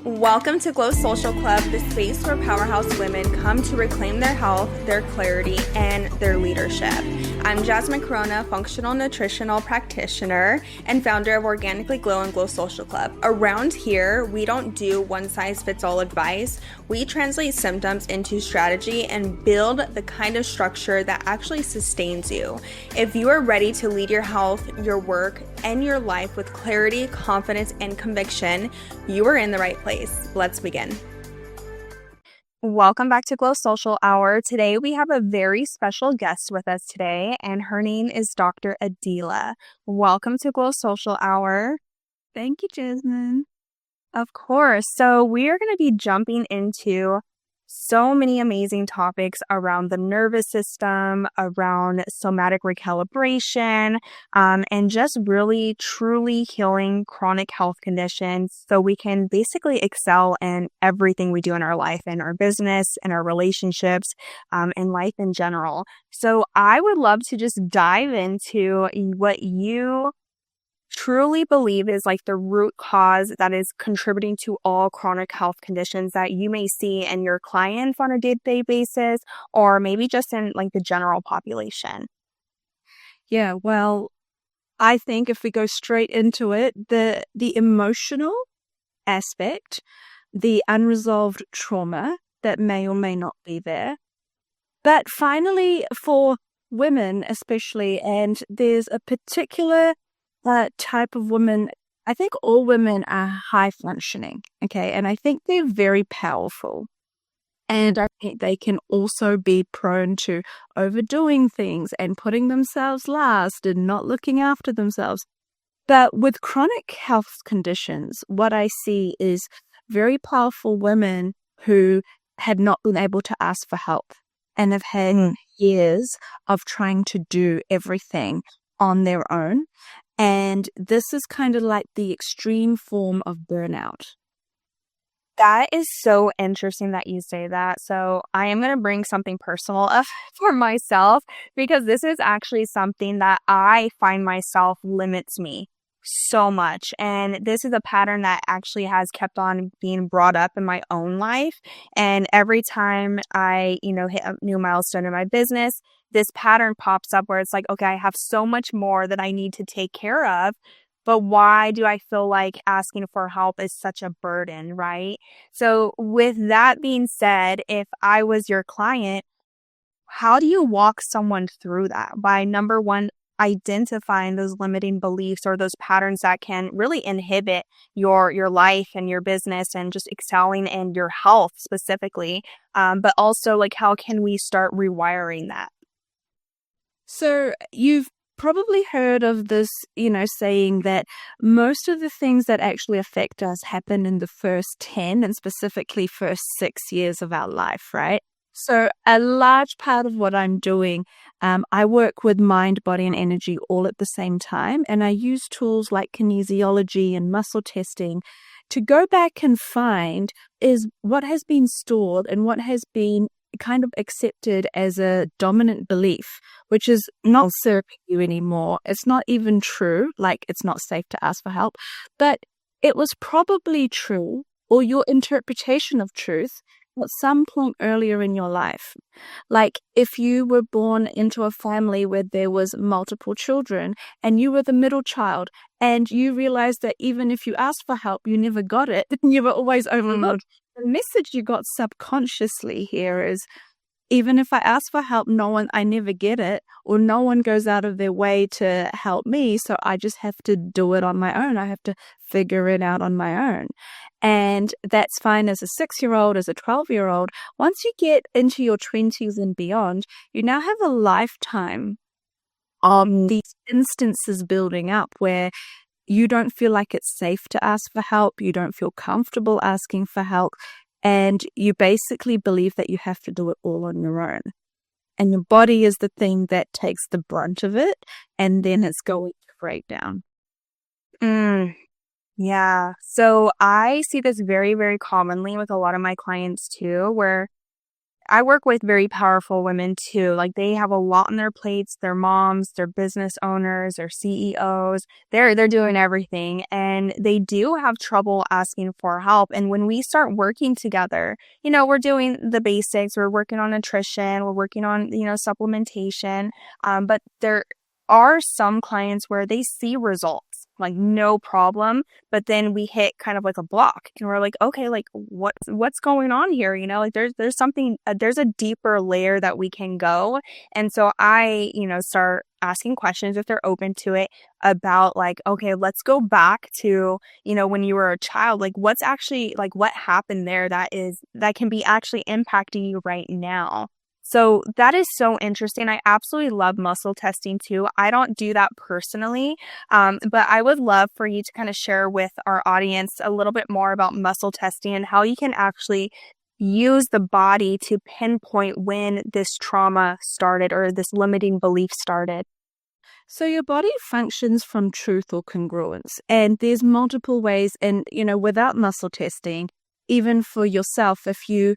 Welcome to Glow Social Club, the space where powerhouse women come to reclaim their health, their clarity, and their leadership. I'm Jasmine Corona, functional nutritional practitioner and founder of Organically Glow and Glow Social Club. Around here, we don't do one-size-fits-all advice. We translate symptoms into strategy and build the kind of structure that actually sustains you. If you are ready to lead your health, your work, and your life with clarity, confidence, and conviction, you are in the right place. Let's begin. Welcome back to Glow Social Hour. Today we have a very special guest with us today, and her name is Dr. Adeela. Welcome to Glow Social Hour. Thank you, Jasmine. Of course. So we are going to be jumping into so many amazing topics around the nervous system, around somatic recalibration, and just really truly healing chronic health conditions so we can basically excel in everything we do in our life, in our business, in our relationships, in life in general. So I would love to just dive into what you truly believe is like the root cause that is contributing to all chronic health conditions that you may see in your clients on a day-to-day basis, or maybe just in like the general population. Yeah, well, I think if we go straight into it, the emotional aspect, the unresolved trauma that may or may not be there. But finally, for women especially, and there's a particular type of women, I think all women are high functioning, okay? And I think they're very powerful. And I think they can also be prone to overdoing things and putting themselves last and not looking after themselves. But with chronic health conditions, what I see is very powerful women who have not been able to ask for help and have had years of trying to do everything on their own. And this is kind of like the extreme form of burnout. That is so interesting that you say that. So I am going to bring something personal up for myself, because this is actually something that I find myself limits me so much. And this is a pattern that actually has kept on being brought up in my own life. And every time I, hit a new milestone in my business, this pattern pops up where it's like, okay, I have so much more that I need to take care of. But why do I feel like asking for help is such a burden, right? So with that being said, if I was your client, how do you walk someone through that? By number one, identifying those limiting beliefs or those patterns that can really inhibit your life and your business and just excelling in your health specifically. But also, like, how can we start rewiring that? So you've probably heard of this, saying that most of the things that actually affect us happen in the first 10 and specifically first 6 years of our life, right? So a large part of what I'm doing, I work with mind, body, and energy all at the same time. And I use tools like kinesiology and muscle testing to go back and find is what has been stored and what has been kind of accepted as a dominant belief, which is not serving you anymore. It's not even true, like it's not safe to ask for help, but it was probably true, or your interpretation of truth, at some point earlier in your life. Like if you were born into a family where there was multiple children and you were the middle child and you realized that even if you asked for help, you never got it, you were always overlooked. The message you got subconsciously here is, even if I ask for help, I never get it, or no one goes out of their way to help me. So I just have to do it on my own. I have to figure it out on my own. And that's fine as a 6-year-old, as a 12-year-old. Once you get into your 20s and beyond, you now have a lifetime of these instances building up where you don't feel like it's safe to ask for help. You don't feel comfortable asking for help. And you basically believe that you have to do it all on your own. And your body is the thing that takes the brunt of it. And then it's going to break down. Yeah. So I see this very, very commonly with a lot of my clients too, where I work with very powerful women too. Like they have a lot on their plates. They're moms, they're business owners, they're CEOs. They're doing everything and they do have trouble asking for help. And when we start working together, we're doing the basics. We're working on nutrition, we're working on, supplementation. But there are some clients where they see results, like no problem, but then we hit kind of like a block and we're like, okay, like what's going on here? Like there's something, there's a deeper layer that we can go. And so I, start asking questions if they're open to it about like, okay, let's go back to, when you were a child, like what's actually like what happened there that can be actually impacting you right now. So that is so interesting. I absolutely love muscle testing too. I don't do that personally, but I would love for you to kind of share with our audience a little bit more about muscle testing and how you can actually use the body to pinpoint when this trauma started or this limiting belief started. So your body functions from truth or congruence, and there's multiple ways. And, without muscle testing, even for yourself, if you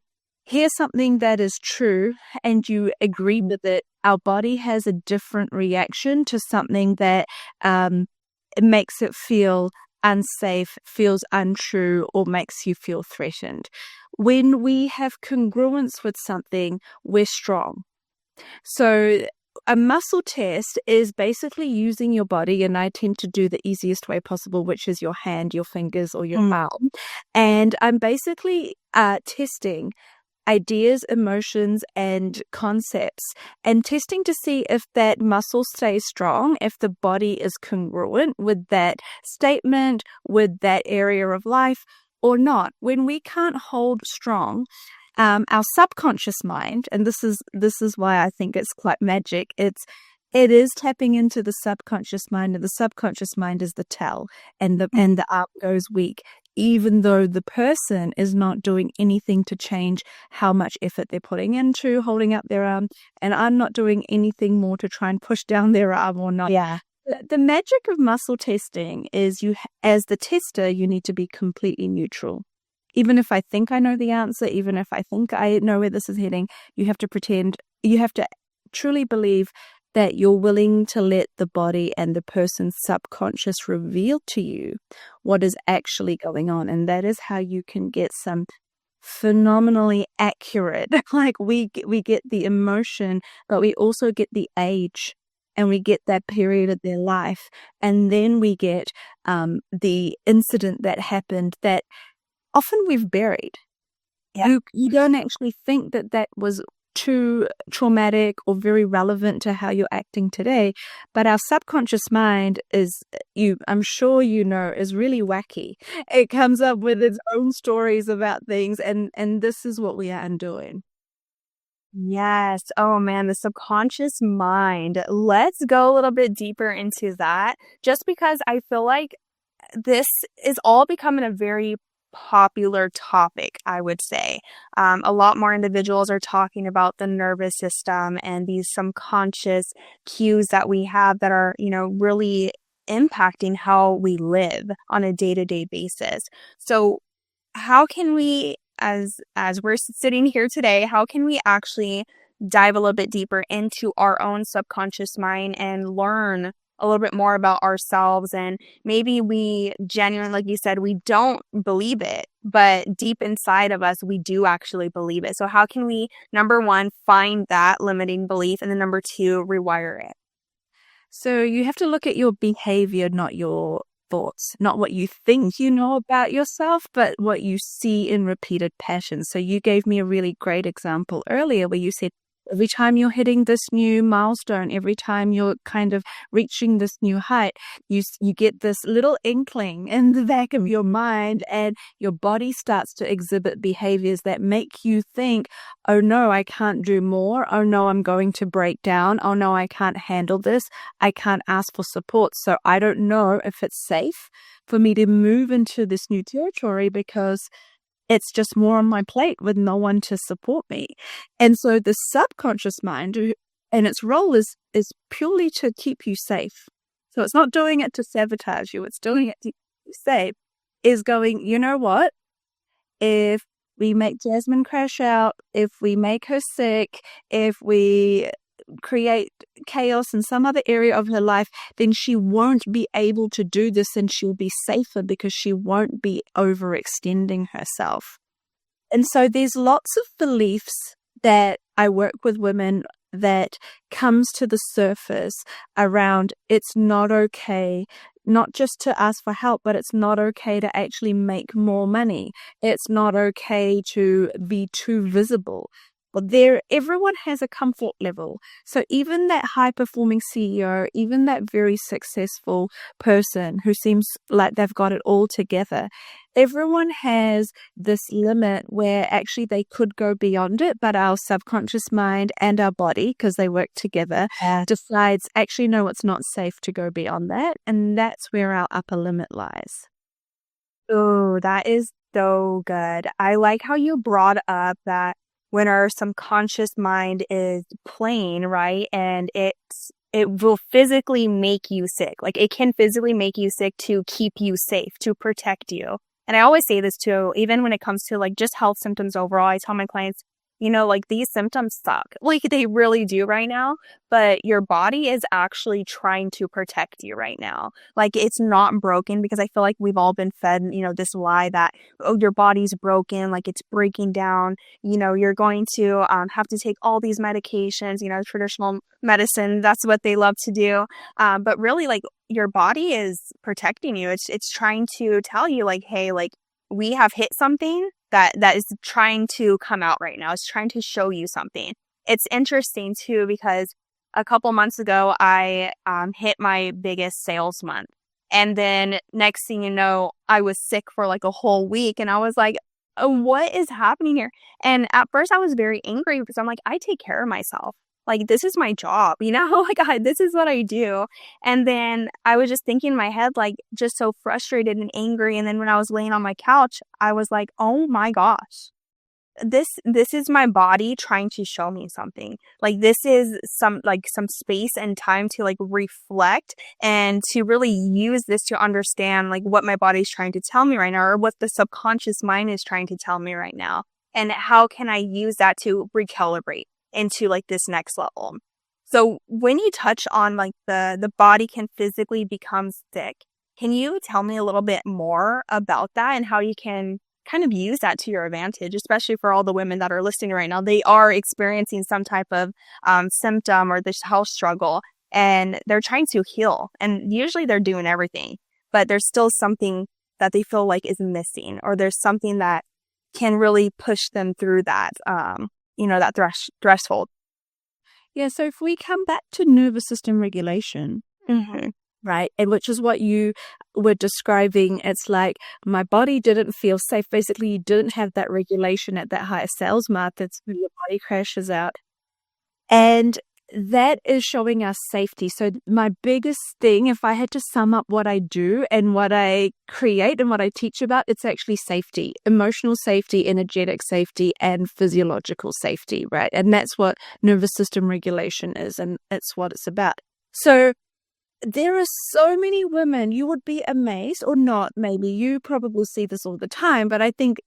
hear something that is true and you agree with it, our body has a different reaction to something that it makes it feel unsafe, feels untrue, or makes you feel threatened. When we have congruence with something, we're strong. So a muscle test is basically using your body, and I tend to do the easiest way possible, which is your hand, your fingers, or your palm. And I'm basically testing ideas, emotions, and concepts, and testing to see if that muscle stays strong, if the body is congruent with that statement, with that area of life, or not. When we can't hold strong, our subconscious mind, and this is why I think it's quite magic. It is tapping into the subconscious mind, and the subconscious mind is the tell, and the arm goes weak, even though the person is not doing anything to change how much effort they're putting into holding up their arm, and I'm not doing anything more to try and push down their arm or not. Yeah. The magic of muscle testing is as the tester, you need to be completely neutral. Even if I think I know the answer, even if I think I know where this is heading, you have to truly believe that you're willing to let the body and the person's subconscious reveal to you what is actually going on. And that is how you can get some phenomenally accurate, like we get the emotion, but we also get the age, and we get that period of their life. And then we get the incident that happened that often we've buried. Yeah. You don't actually think that was too traumatic or very relevant to how you're acting today. But our subconscious mind I'm sure is really wacky. It comes up with its own stories about things, and this is what we are undoing. Yes. Oh man, the subconscious mind. Let's go a little bit deeper into that, just because I feel like this is all becoming a very popular topic, I would say. A lot more individuals are talking about the nervous system and these subconscious cues that we have that are, really impacting how we live on a day-to-day basis. So how can we, as we're sitting here today, how can we actually dive a little bit deeper into our own subconscious mind and learn a little bit more about ourselves? And maybe we genuinely, like you said, we don't believe it, but deep inside of us, we do actually believe it. So how can we, number one, find that limiting belief, and then number two, rewire it? So you have to look at your behavior, not your thoughts, not what you think you know about yourself, but what you see in repeated patterns. So you gave me a really great example earlier where you said, every time you're hitting this new milestone, every time you're kind of reaching this new height, you get this little inkling in the back of your mind, and your body starts to exhibit behaviors that make you think, oh no, I can't do more. Oh no, I'm going to break down. Oh no, I can't handle this. I can't ask for support. So I don't know if it's safe for me to move into this new territory because it's just more on my plate with no one to support me. And so the subconscious mind, and its role is purely to keep you safe. So it's not doing it to sabotage you. It's doing it to keep you safe, is going, you know what? If we make Jasmine crash out, if we make her sick, if we create chaos in some other area of her life, then she won't be able to do this and she'll be safer because she won't be overextending herself. And so there's lots of beliefs that I work with women that comes to the surface around it's not okay, not just to ask for help, but it's not okay to actually make more money. It's not okay to be too visible. But everyone has a comfort level. So even that high-performing CEO, even that very successful person who seems like they've got it all together, everyone has this limit where actually they could go beyond it, but our subconscious mind and our body, because they work together, decides, actually, no, it's not safe to go beyond that. And that's where our upper limit lies. Oh, that is so good. I like how you brought up that when our subconscious mind is playing, right? And it will physically make you sick. Like it can physically make you sick to keep you safe, to protect you. And I always say this too, even when it comes to like just health symptoms overall, I tell my clients, like these symptoms suck. Like they really do right now, but your body is actually trying to protect you right now. Like it's not broken, because I feel like we've all been fed, this lie that, oh, your body's broken, like it's breaking down, you're going to have to take all these medications, traditional medicine, that's what they love to do. But really, like your body is protecting you. It's trying to tell you like, hey, like we have hit something that is trying to come out right now. It's trying to show you something. It's interesting too, because a couple months ago, I hit my biggest sales month. And then next thing you know, I was sick for like a whole week. And I was like, oh, what is happening here? And at first I was very angry because I'm like, I take care of myself. Like, this is my job, like this is what I do. And then I was just thinking in my head, like just so frustrated and angry. And then when I was laying on my couch, I was like, oh my gosh, this is my body trying to show me something. Like this is some space and time to like reflect and to really use this to understand like what my body's trying to tell me right now, or what the subconscious mind is trying to tell me right now. And how can I use that to recalibrate into like this next level? So when you touch on like the body can physically become sick, can you tell me a little bit more about that and how you can kind of use that to your advantage, especially for all the women that are listening right now? They are experiencing some type of symptom or this health struggle, and they're trying to heal. And usually they're doing everything, but there's still something that they feel like is missing, or there's something that can really push them through that, that threshold. Yeah, so if we come back to nervous system regulation, right, and which is what you were describing, it's like my body didn't feel safe. Basically, you didn't have that regulation at that higher sales mark. That's when your body crashes out. And that is showing us safety. So my biggest thing, if I had to sum up what I do and what I create and what I teach about, it's actually safety, emotional safety, energetic safety, and physiological safety, right? And that's what nervous system regulation is, and it's what it's about. So there are so many women, you would be amazed, or not, maybe you probably see this all the time, but I think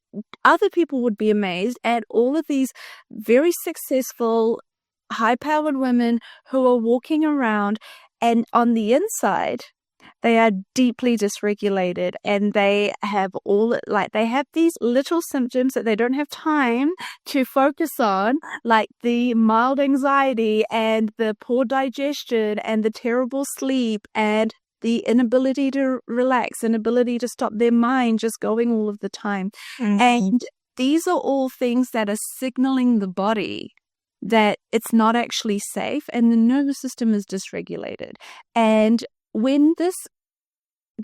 other people would be amazed at all of these very successful, high-powered women who are walking around, and on the inside, they are deeply dysregulated, and they have they have these little symptoms that they don't have time to focus on, like the mild anxiety and the poor digestion and the terrible sleep and the inability to relax, inability to stop their mind just going all of the time. And these are all things that are signaling the body that it's not actually safe, and the nervous system is dysregulated. And when this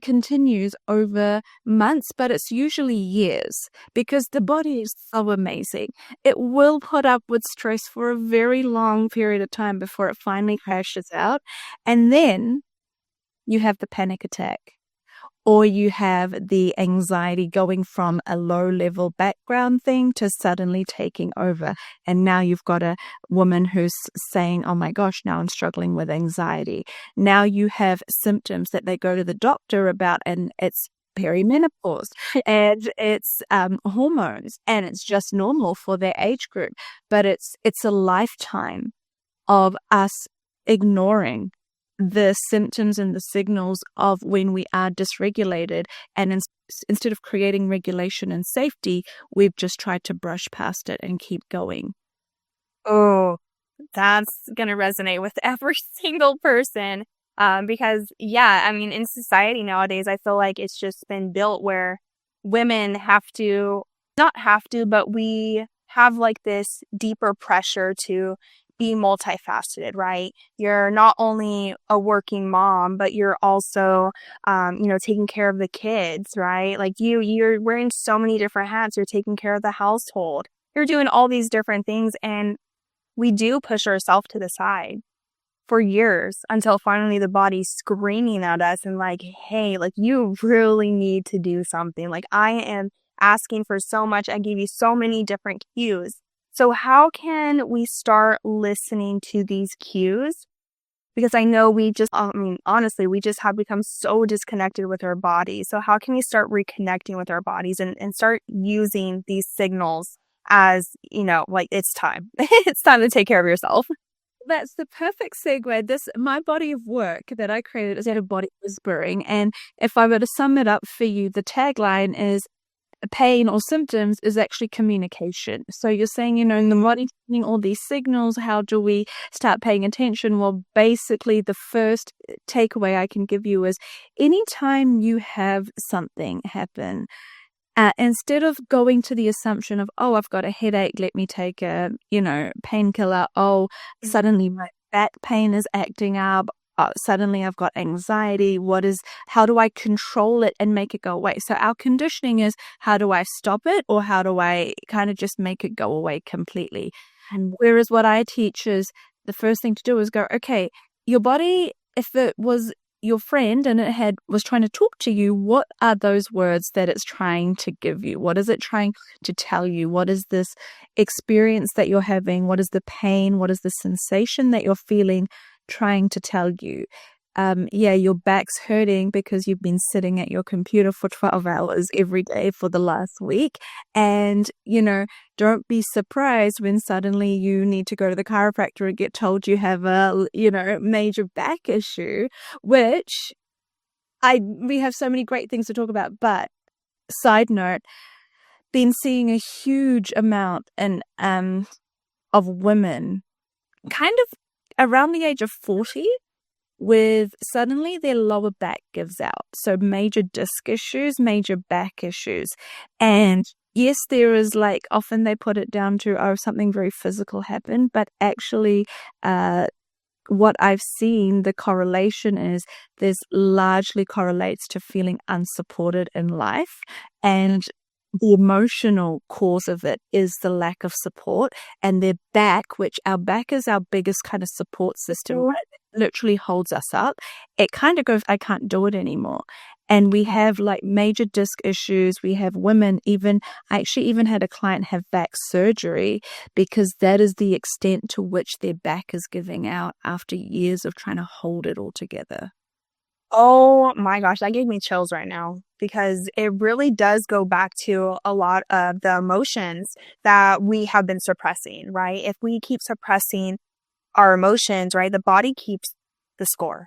continues over months, but it's usually years, because the body is so amazing, it will put up with stress for a very long period of time before it finally crashes out. And then you have the panic attack, or you have the anxiety going from a low-level background thing to suddenly taking over. And now you've got a woman who's saying, oh my gosh, now I'm struggling with anxiety. Now you have symptoms that they go to the doctor about, and it's perimenopause and it's hormones, and it's just normal for their age group. But it's a lifetime of us ignoring the symptoms and the signals of when we are dysregulated. And instead of creating regulation and safety, we've just tried to brush past it and keep going. Oh, that's going to resonate with every single person. Because, yeah, I mean, in society nowadays, I feel like it's just been built where women have to, not have to, but we have like this deeper pressure to be multifaceted, right? You're not only a working mom, but you're also, taking care of the kids, right? Like you're wearing so many different hats. You're taking care of the household. You're doing all these different things, and we do push ourselves to the side for years until finally the body's screaming at us and like, hey, like you really need to do something. Like I am asking for so much. I gave you so many different cues. So how can we start listening to these cues? Because I know honestly, we just have become so disconnected with our bodies. So how can we start reconnecting with our bodies and start using these signals as, like it's time. It's time to take care of yourself. That's the perfect segue. My body of work that I created is out of body whispering. And if I were to sum it up for you, the tagline is pain or symptoms is actually communication. So you're saying, in the body sending all these signals, how do we start paying attention? Well, basically the first takeaway I can give you is anytime you have something happen, instead of going to the assumption of, oh, I've got a headache, let me take a, painkiller. Oh, suddenly my back pain is acting up. Suddenly I've got anxiety. How do I control it and make it go away? So our conditioning is, how do I stop it, or how do I kind of just make it go away completely? And whereas what I teach is the first thing to do is go, okay, your body, if it was your friend and it was trying to talk to you, what are those words that it's trying to give you? What is it trying to tell you? What is this experience that you're having? What is the pain? What is the sensation that you're feeling trying to tell you? Your back's hurting because you've been sitting at your computer for 12 hours every day for the last week. And, don't be surprised when suddenly you need to go to the chiropractor and get told you have a, major back issue, which we have so many great things to talk about. But side note, been seeing a huge amount of women kind of around the age of 40 with suddenly their lower back gives out. So major disc issues, major back issues. And yes, there is often they put it down to, oh, something very physical happened, but actually, what I've seen, the correlation is this largely correlates to feeling unsupported in life. And the emotional cause of it is the lack of support, and their back, which our back is our biggest kind of support system, right? It literally holds us up. It kind of goes, I can't do it anymore. And we have major disc issues. We have women I actually even had a client have back surgery because that is the extent to which their back is giving out after years of trying to hold it all together. Oh my gosh, that gave me chills right now, because it really does go back to a lot of the emotions that we have been suppressing, right? If we keep suppressing our emotions, right, the body keeps the score.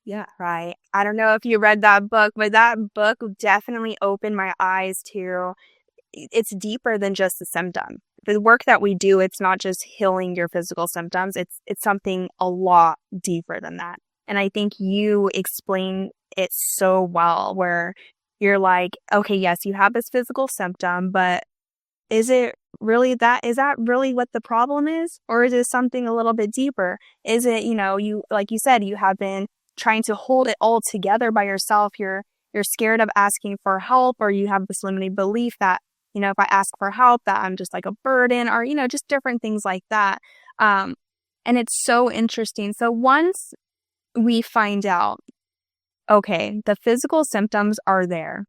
Yeah. Right. I don't know if you read that book, but that book definitely opened my eyes to it's deeper than just a symptom. The work that we do, it's not just healing your physical symptoms. It's something a lot deeper than that. And I think you explain it so well, where you're like, okay, yes, you have this physical symptom, but is it really that? Is that really what the problem is? Or is it something a little bit deeper? Is it, you, like you said, you have been trying to hold it all together by yourself. You're scared of asking for help, or you have this limiting belief that, if I ask for help, that I'm just like a burden, or, just different things like that. And it's so interesting. So once we find out, okay, the physical symptoms are there,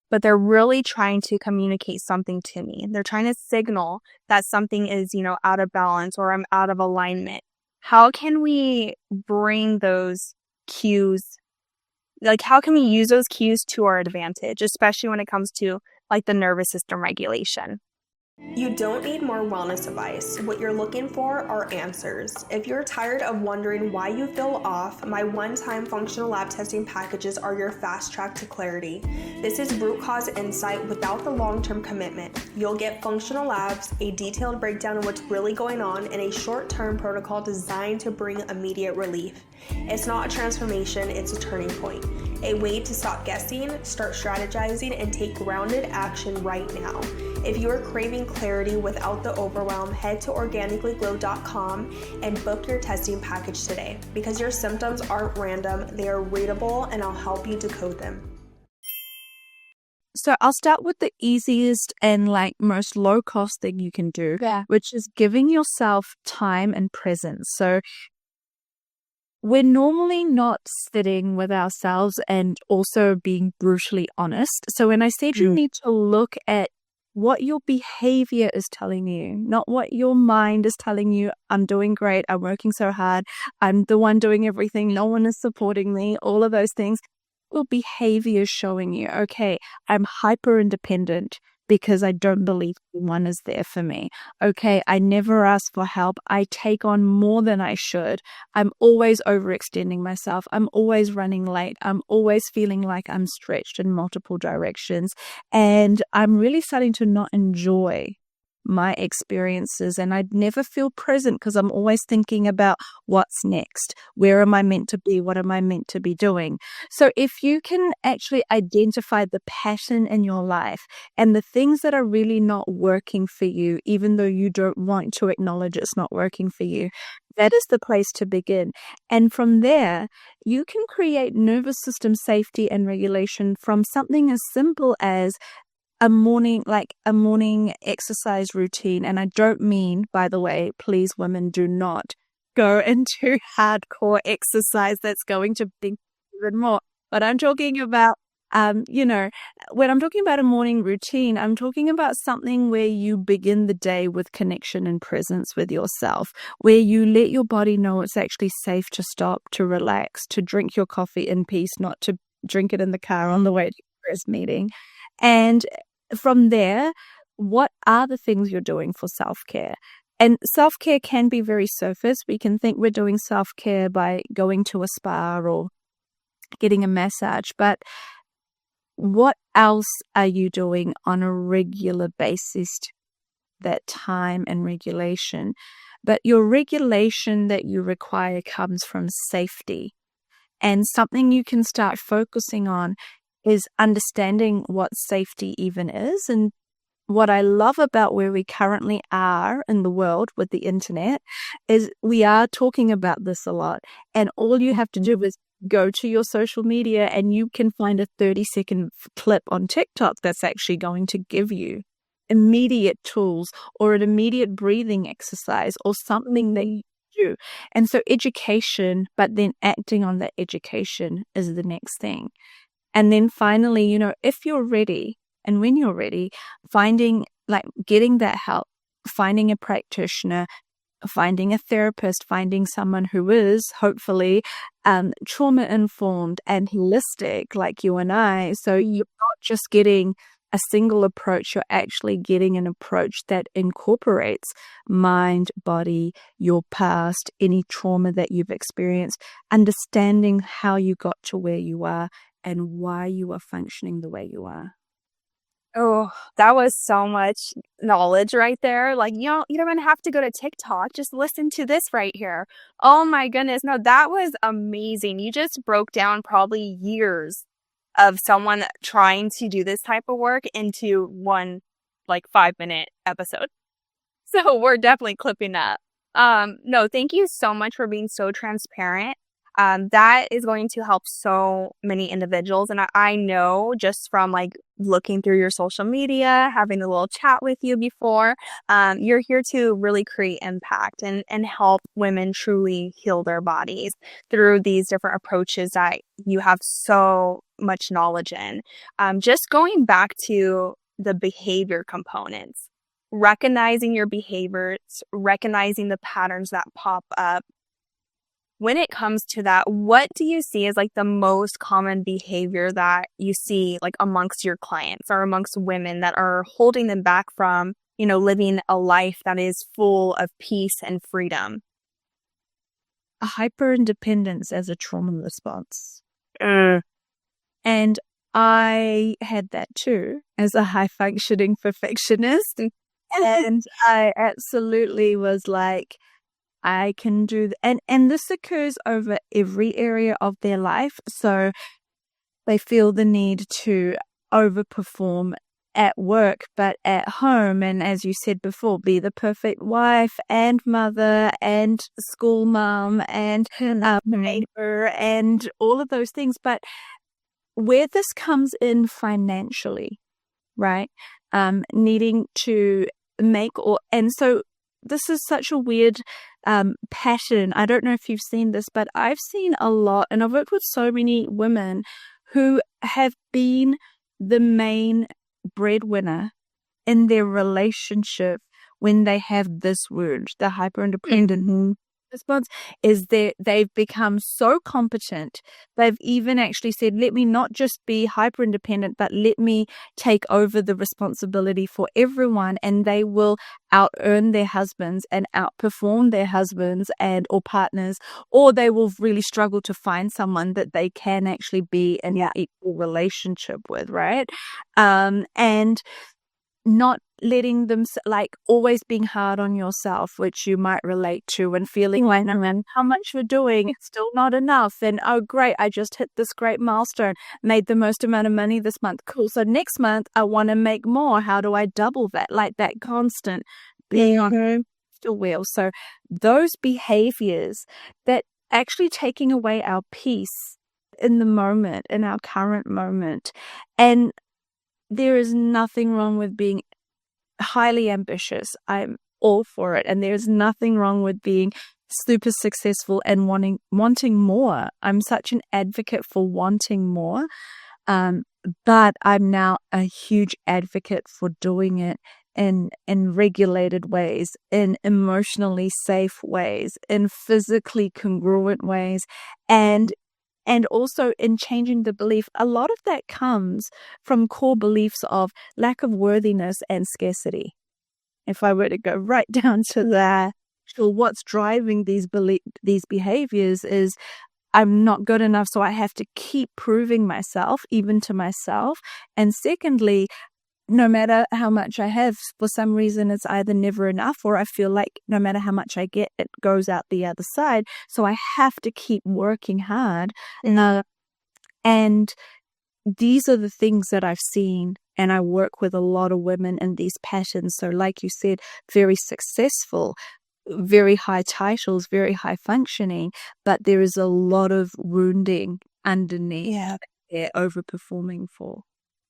but they're really trying to communicate something to me. They're trying to signal that something is, out of balance, or I'm out of alignment. How can we bring those cues like how can we use those cues to our advantage, especially when it comes to like the nervous system regulation? You don't need more wellness advice. What you're looking for are answers. If you're tired of wondering why you feel off, my one-time functional lab testing packages are your fast track to clarity. This is root cause insight without the long-term commitment. You'll get functional labs, a detailed breakdown of what's really going on, and a short-term protocol designed to bring immediate relief. It's not a transformation, it's a turning point. A way to stop guessing, start strategizing, and take grounded action right now. If you are craving clarity without the overwhelm, head to organicallyglow.com and book your testing package today. Because your symptoms aren't random, they are readable, and I'll help you decode them. So I'll start with the easiest and like most low cost thing you can do, which is giving yourself time and presence. So we're normally not sitting with ourselves and also being brutally honest. So when I said you need to look at what your behavior is telling you, not what your mind is telling you. I'm doing great. I'm working so hard. I'm the one doing everything. No one is supporting me. All of those things. Your behavior is showing you, okay, I'm hyper independent because I don't believe one is there for me. Okay, I never ask for help. I take on more than I should. I'm always overextending myself. I'm always running late. I'm always feeling like I'm stretched in multiple directions. And I'm really starting to not enjoy my experiences, and I'd never feel present because I'm always thinking about what's next. Where am I meant to be? What am I meant to be doing? So if you can actually identify the pattern in your life and the things that are really not working for you, even though you don't want to acknowledge it's not working for you, that is the place to begin. And from there, you can create nervous system safety and regulation from something as simple as a morning exercise routine. And I don't mean, by the way, please women, do not go into hardcore exercise that's going to be even more. But I'm talking about, when I'm talking about a morning routine, I'm talking about something where you begin the day with connection and presence with yourself, where you let your body know it's actually safe to stop, to relax, to drink your coffee in peace, not to drink it in the car on the way to your first meeting. And from there, what are the things you're doing for self-care? And self-care can be very surface. We can think we're doing self-care by going to a spa or getting a massage, but what else are you doing on a regular basis? That time and regulation. But your regulation that you require comes from safety. And something you can start focusing on is understanding what safety even is. And what I love about where we currently are in the world with the internet is we are talking about this a lot. And all you have to do is go to your social media and you can find a 30-second clip on TikTok that's actually going to give you immediate tools or an immediate breathing exercise or something that you do. And so education, but then acting on that education is the next thing. And then finally, if you're ready and when you're ready, getting that help, finding a practitioner, finding a therapist, finding someone who is hopefully trauma informed and holistic like you and I. So you're not just getting a single approach, you're actually getting an approach that incorporates mind, body, your past, any trauma that you've experienced, understanding how you got to where you are and why you are functioning the way you are. Oh, that was so much knowledge right there. Like, you don't even have to go to TikTok. Just listen to this right here. Oh my goodness. No, that was amazing. You just broke down probably years of someone trying to do this type of work into one 5-minute episode. So we're definitely clipping that. No, thank you so much for being so transparent. That is going to help so many individuals. And I know just from looking through your social media, having a little chat with you before, you're here to really create impact and help women truly heal their bodies through these different approaches that you have so much knowledge in. Just going back to the behavior components, recognizing your behaviors, recognizing the patterns that pop up, when it comes to that, what do you see as like the most common behavior that you see like amongst your clients or amongst women that are holding them back from, living a life that is full of peace and freedom? A hyper independence as a trauma response. Mm. And I had that too as a high functioning perfectionist. And I absolutely was like, I can do and this occurs over every area of their life. So they feel the need to overperform at work, but at home, and as you said before, be the perfect wife and mother and school mom and neighbor and all of those things. But where this comes in financially, right? Needing to and so this is such a weird pattern. I don't know if you've seen this, but I've seen a lot, and I've worked with so many women who have been the main breadwinner in their relationship when they have this wound, the hyper-independent response, is they've become so competent. They've even actually said, let me not just be hyper independent, but let me take over the responsibility for everyone, and they will out earn their husbands and outperform their husbands and or partners, or they will really struggle to find someone that they can actually be in an equal relationship with, right? And not letting them, like always being hard on yourself, which you might relate to, and feeling like, no man, how much you're doing, it's still not enough. And oh, great, I just hit this great milestone, made the most amount of money this month. Cool. So next month, I want to make more. How do I double that? Like that constant being on the wheel. So those behaviors that actually taking away our peace in the moment, in our current moment. And there is nothing wrong with being highly ambitious. I'm all for it. And there's nothing wrong with being super successful and wanting more. I'm such an advocate for wanting more. But I'm now a huge advocate for doing it in regulated ways, in emotionally safe ways, in physically congruent ways, and also in changing the belief. A lot of that comes from core beliefs of lack of worthiness and scarcity. If I were to go right down to that, what's driving these behaviors is I'm not good enough, so I have to keep proving myself, even to myself. And secondly, no matter how much I have, for some reason, it's either never enough, or I feel like no matter how much I get, it goes out the other side. So I have to keep working hard. And these are the things that I've seen, and I work with a lot of women in these patterns. So like you said, very successful, very high titles, very high functioning, but there is a lot of wounding underneath that they're overperforming for.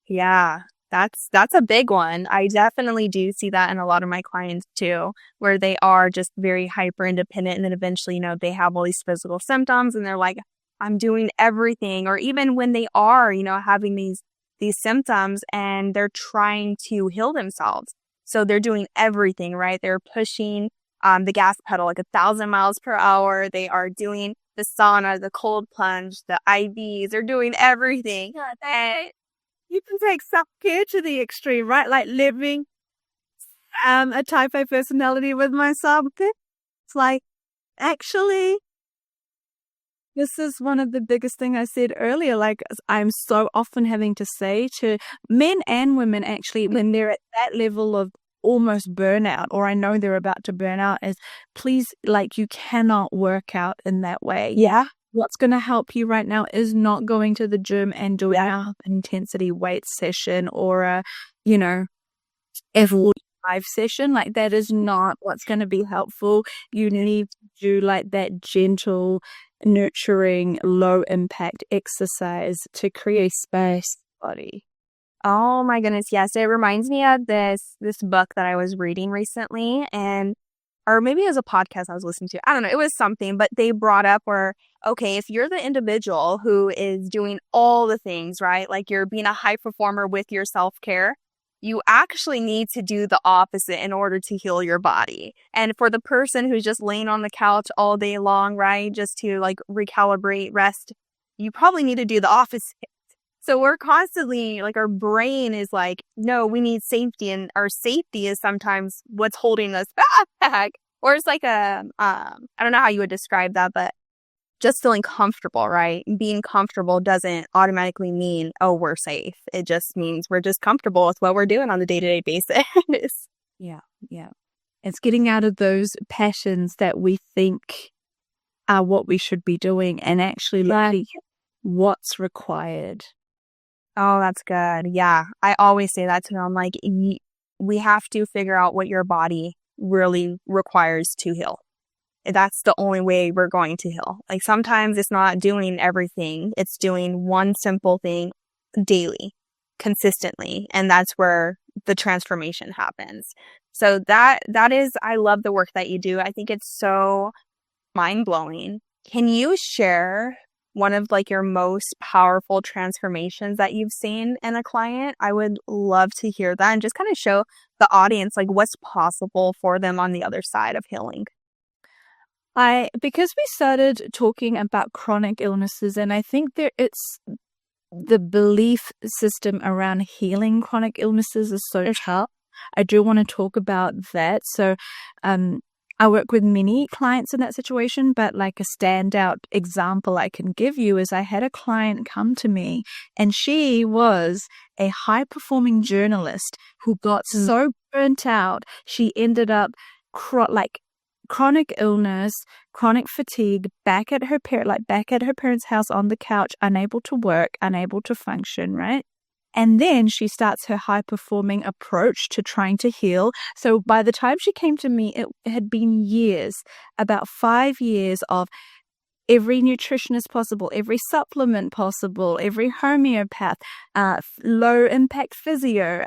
Yeah. That's a big one. I definitely do see that in a lot of my clients too, where they are just very hyper independent, and then eventually, they have all these physical symptoms and they're like, I'm doing everything. Or even when they are, having these symptoms and they're trying to heal themselves. So they're doing everything, right? They're pushing the gas pedal like 1,000 miles per hour. They are doing the sauna, the cold plunge, the IVs. They're doing everything. You can take self-care to the extreme, right? Like living a type A personality with myself. It's like, actually, this is one of the biggest things I said earlier. Like, I'm so often having to say to men and women, actually, when they're at that level of almost burnout, or I know they're about to burn out, is please, like, you cannot work out in that way. Yeah. What's going to help you right now is not going to the gym and doing a intensity weight session or a, F45 session. Like, that is not what's going to be helpful. You need to do like that gentle, nurturing, low impact exercise to create space in the body. Oh my goodness, yes. It reminds me of this book that I was reading recently, or maybe it was a podcast I was listening to. I don't know. It was something, but they brought up where, okay, if you're the individual who is doing all the things, right? Like you're being a high performer with your self-care, you actually need to do the opposite in order to heal your body. And for the person who's just laying on the couch all day long, right, just to like recalibrate, rest, you probably need to do the opposite. So we're constantly like, our brain is like, no, we need safety. And our safety is sometimes what's holding us back. Or it's like I don't know how you would describe that, but just feeling comfortable, right? Being comfortable doesn't automatically mean, oh, we're safe. It just means we're just comfortable with what we're doing on a day-to-day basis. Yeah, yeah. It's getting out of those patterns that we think are what we should be doing and actually learning what's required. Oh, that's good. Yeah. I always say that to them. I'm like, we have to figure out what your body really requires to heal. That's the only way we're going to heal. Like sometimes it's not doing everything. It's doing one simple thing daily, consistently. And that's where the transformation happens. So that is, I love the work that you do. I think it's so mind-blowing. Can you share one of like your most powerful transformations that you've seen in a client? I would love to hear that and just kind of show the audience like what's possible for them on the other side of healing. Because we started talking about chronic illnesses, and I think it's the belief system around healing chronic illnesses is so tough. I do want to talk about that. So, I work with many clients in that situation, but like a standout example I can give you is I had a client come to me and she was a high-performing journalist who got so burnt out, she ended up chronic illness, chronic fatigue, back at her parents' house on the couch, unable to work, unable to function, right? And then she starts her high-performing approach to trying to heal. So by the time she came to me, it had been years, about 5 years of every nutritionist possible, every supplement possible, every homeopath, low-impact physio,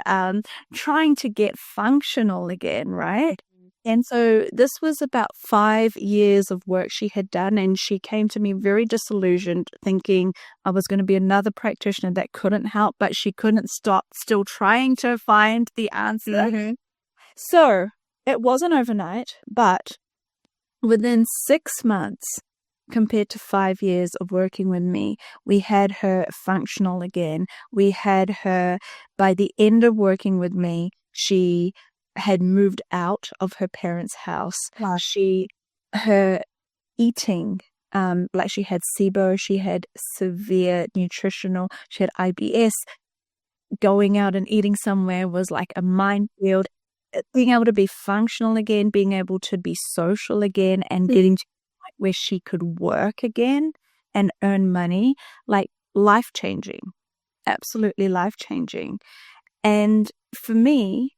trying to get functional again, right? And so this was about 5 years of work she had done, and she came to me very disillusioned, thinking I was going to be another practitioner that couldn't help, but she couldn't stop still trying to find the answer. Mm-hmm. So it wasn't overnight, but within 6 months, compared to 5 years of working with me, we had her functional again. We had her, by the end of working with me, she had moved out of her parents' house. Wow. Her eating, like she had SIBO, she had severe nutritional, she had IBS. Going out and eating somewhere was like a minefield. Being able to be functional again, being able to be social again, and getting to the point where she could work again and earn money, like life-changing, absolutely life-changing. And for me,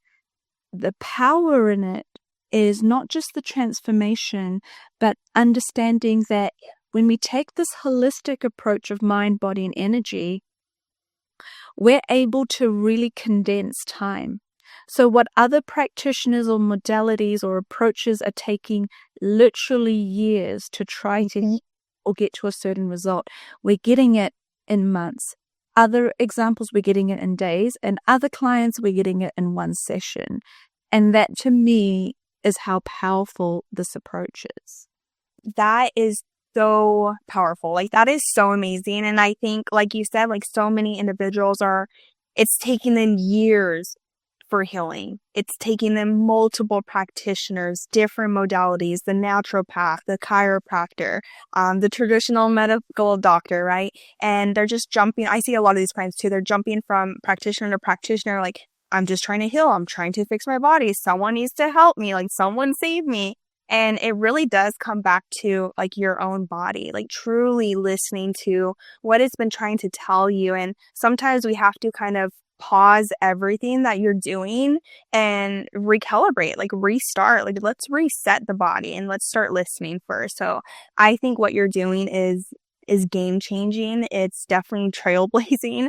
the power in it is not just the transformation, but understanding that when we take this holistic approach of mind, body, and energy, we're able to really condense time. So what other practitioners or modalities or approaches are taking literally years to try to or get to a certain result, we're getting it in months. Other examples, we're getting it in days, and other clients, we're getting it in one session. And that, to me, is how powerful this approach is. That is so powerful. Like, that is so amazing. And I think, like you said, like so many individuals it's taking them years for healing. It's taking them multiple practitioners, different modalities, the naturopath, the chiropractor, the traditional medical doctor, right? And they're just jumping. I see a lot of these clients too. They're jumping from practitioner to practitioner. Like, I'm just trying to heal. I'm trying to fix my body. Someone needs to help me. Like, someone save me. And it really does come back to like your own body, like truly listening to what it's been trying to tell you. And sometimes we have to kind of pause everything that you're doing and recalibrate, like restart, like let's reset the body and let's start listening first. So I think what you're doing is game changing. It's definitely trailblazing.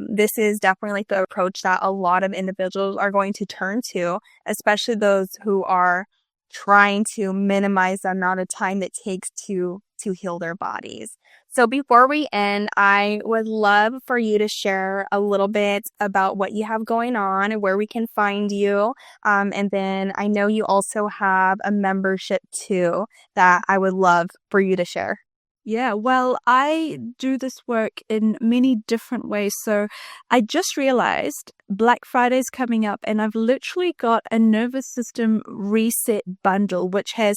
This is definitely like the approach that a lot of individuals are going to turn to, especially those who are trying to minimize the amount of time it takes to heal their bodies. So before we end, I would love for you to share a little bit about what you have going on and where we can find you. And then I know you also have a membership too that I would love for you to share. Yeah, well, I do this work in many different ways. So I just realized Black Friday's coming up, and I've literally got a nervous system reset bundle, which has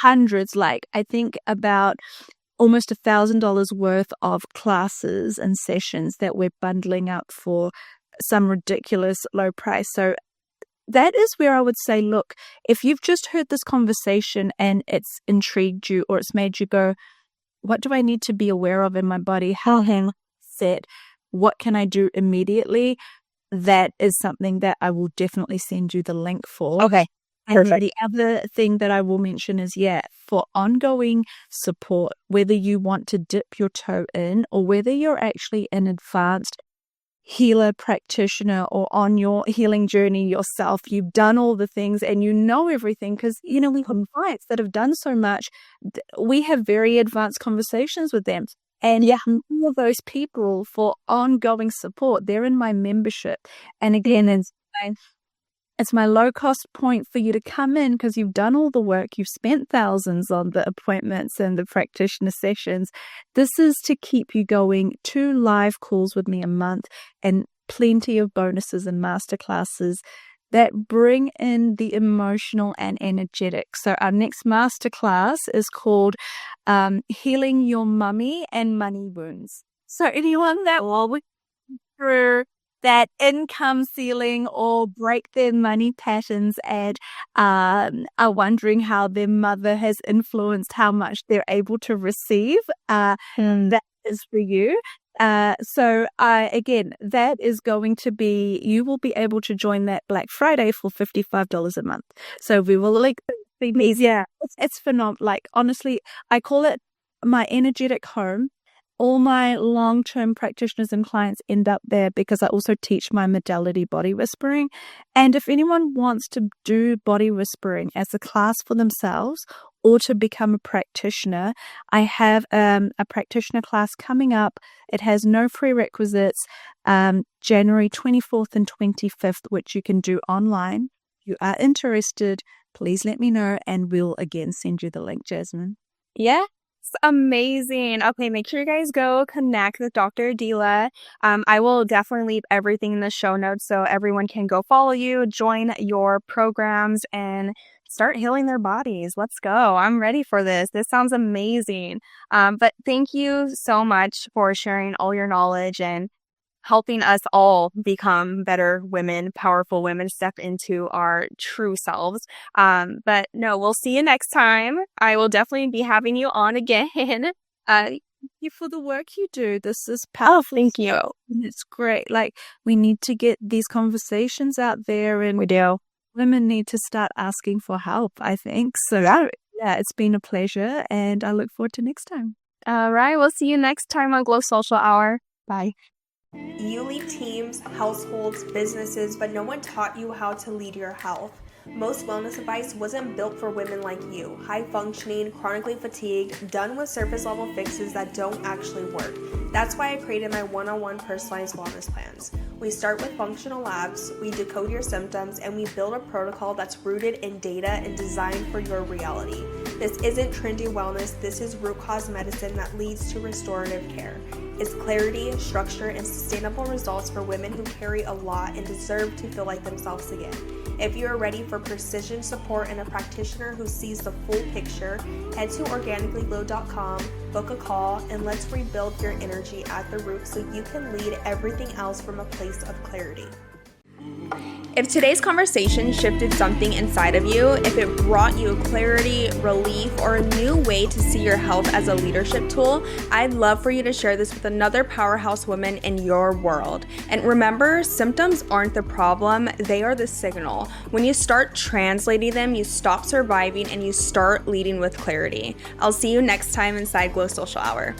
hundreds, like I think about almost $1,000 worth of classes and sessions that we're bundling up for some ridiculous low price. So that is where I would say, look, if you've just heard this conversation and it's intrigued you or it's made you go, what do I need to be aware of in my body? How can I set? What can I do immediately? That is something that I will definitely send you the link for. Okay. And the other thing that I will mention is, for ongoing support, whether you want to dip your toe in or whether you're actually an advanced healer practitioner or on your healing journey yourself, you've done all the things and you know everything, because we have clients that have done so much. We have very advanced conversations with them, and all of those people, for ongoing support, they're in my membership. And again, it's my low cost point for you to come in because you've done all the work. You've spent thousands on the appointments and the practitioner sessions. This is to keep you going. 2 live calls with me a month and plenty of bonuses and masterclasses that bring in the emotional and energetic. So our next masterclass is called Healing Your Mummy and Money Wounds. So anyone that will be through that income ceiling or break their money patterns and are wondering how their mother has influenced how much they're able to receive, that is for you. So again, that is going to be, you will be able to join that Black Friday for $55 a month. So we will it's phenomenal. Like, honestly, I call it my energetic home. All my long-term practitioners and clients end up there because I also teach my modality body whispering. And if anyone wants to do body whispering as a class for themselves or to become a practitioner, I have a practitioner class coming up. It has no prerequisites, January 24th and 25th, which you can do online. If you are interested, please let me know and we'll again send you the link, Jasmine. Yeah. Amazing. Okay, make sure you guys go connect with Dr. Adeela. I will definitely leave everything in the show notes so everyone can go follow you, join your programs, and start healing their bodies. Let's go. I'm ready for this. This sounds amazing. But thank you so much for sharing all your knowledge and helping us all become better women, powerful women, step into our true selves. But no, we'll see you next time. I will definitely be having you on again. Thank you for the work you do. This is powerful. Thank you. And it's great. Like, we need to get these conversations out there, and We do. women need to start asking for help, I think. So yeah, it's been a pleasure, and I look forward to next time. All right. We'll see you next time on Glow Social Hour. Bye. You lead teams, households, businesses, but no one taught you how to lead your health. Most wellness advice wasn't built for women like you, high-functioning, chronically fatigued, done with surface-level fixes that don't actually work. That's why I created my one-on-one personalized wellness plans. We start with functional labs, we decode your symptoms, and we build a protocol that's rooted in data and designed for your reality. This isn't trendy wellness, this is root cause medicine that leads to restorative care. It's clarity, structure, and sustainable results for women who carry a lot and deserve to feel like themselves again. If you are ready for precision support and a practitioner who sees the full picture, head to organicallyglow.com, book a call, and let's rebuild your energy at the root so you can lead everything else from a place of clarity. If today's conversation shifted something inside of you, if it brought you clarity, relief, or a new way to see your health as a leadership tool, I'd love for you to share this with another powerhouse woman in your world. And remember, symptoms aren't the problem, they are the signal. When you start translating them, you stop surviving and you start leading with clarity. I'll see you next time inside Glow Social Hour.